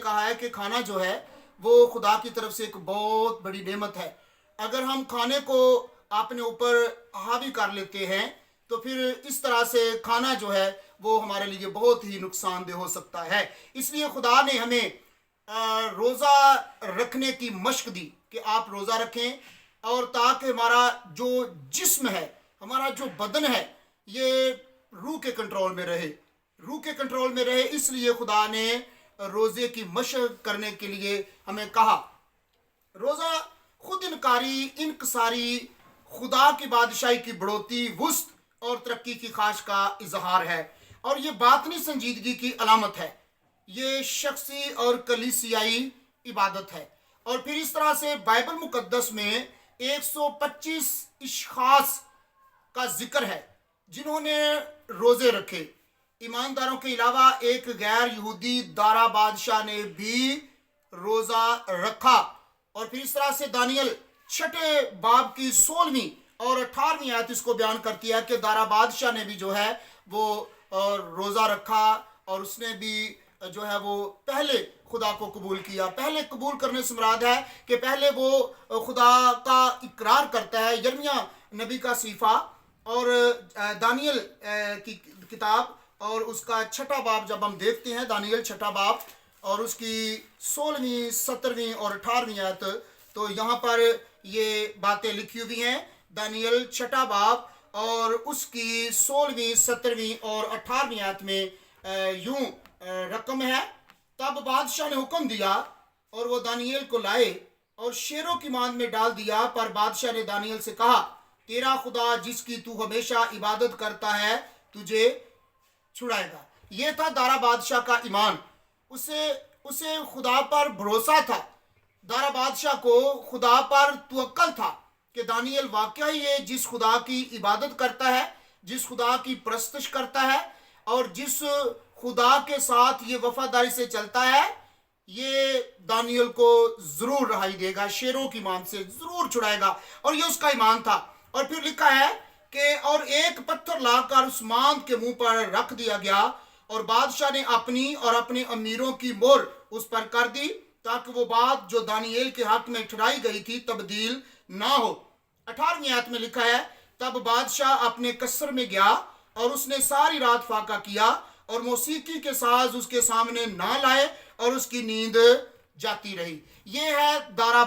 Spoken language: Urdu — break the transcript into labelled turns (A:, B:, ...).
A: کہا ہے کہ کھانا جو ہے وہ خدا کی طرف سے ایک بہت بڑی نعمت ہے. اگر ہم کھانے کو اپنے اوپر حاوی کر لیتے ہیں تو پھر اس طرح سے کھانا جو ہے وہ ہمارے لیے بہت ہی نقصان دہ ہو سکتا ہے. اس لیے خدا نے ہمیں روزہ رکھنے کی مشق دی کہ آپ روزہ رکھیں، اور تاکہ ہمارا جو جسم ہے، ہمارا جو بدن ہے، یہ روح کے کنٹرول میں رہے، روح کے کنٹرول میں رہے. اس لیے خدا نے روزے کی مشق کرنے کے لیے ہمیں کہا. روزہ خود انکاری، انکساری، خدا کی بادشاہی کی بڑھوتی، وسط اور ترقی کی خواہش کا اظہار ہے، اور یہ باطنی سنجیدگی کی علامت ہے. یہ شخصی اور کلیسیائی عبادت ہے. اور پھر اس طرح سے بائبل مقدس میں 125 اشخاص کا ذکر ہے جنہوں نے روزے رکھے. ایمانداروں کے علاوہ ایک غیر یہودی دارا بادشاہ نے بھی روزہ رکھا. اور پھر اس طرح سے دانیل چھٹے باب کی 16ویں اور 18ویں آیت اس کو بیان کرتی ہے کہ دارا بادشاہ نے بھی جو ہے وہ روزہ رکھا، اور اس نے بھی جو ہے وہ پہلے خدا کو قبول کیا. پہلے قبول کرنے سے مراد ہے کہ پہلے وہ خدا کا اقرار کرتا ہے. یرمیہ نبی کا صحیفہ اور دانیل کی کتاب اور اس کا چھٹا باب جب ہم دیکھتے ہیں، دانیل چھٹا باب اور اس کی 16ویں 17ویں اور 18ویں آیت، تو یہاں پر یہ باتیں لکھی ہوئی ہیں. دانیل چھٹا باب اور اس کی 16ویں 17ویں اور 18ویں آیت میں یوں رقم ہے: تب بادشاہ نے حکم دیا اور وہ دانیل کو لائے اور شیروں کی ماند میں ڈال دیا. پر بادشاہ نے دانیل سے کہا، تیرا خدا جس کی تو ہمیشہ عبادت کرتا ہے تجھے چھڑائے گا. یہ تھا دارا بادشاہ کا ایمان. اسے خدا پر بھروسہ تھا. دارا بادشاہ کو خدا پر توکل تھا کہ دانیل واقعی یہ جس خدا کی عبادت کرتا ہے، جس خدا کی پرستش کرتا ہے، اور جس خدا کے ساتھ یہ وفاداری سے چلتا ہے، یہ دانیل کو ضرور رہائی دے گا، شیروں کی ماند سے ضرور چھڑائے گا. اور یہ اس کا ایمان تھا. اور پھر لکھا ہے کہ اور ایک پتھر لا کر اس ماند کے منہ پر رکھ دیا گیا، اور بادشاہ نے اپنی اور اپنے امیروں کی مہر اس پر کر دی تاکہ وہ بات جو دانیل کے حق میں ٹھہرائی گئی تھی تبدیل نہ ہو. 18ویں آیت میں لکھا ہے، تب بادشاہ اپنے قصر میں گیا اور اس نے ساری رات فاقہ کیا، اور موسیقی کے ساز اس کے سامنے نہ لائے، اور اس کی نیند جاتی رہی. یہ ہے دارا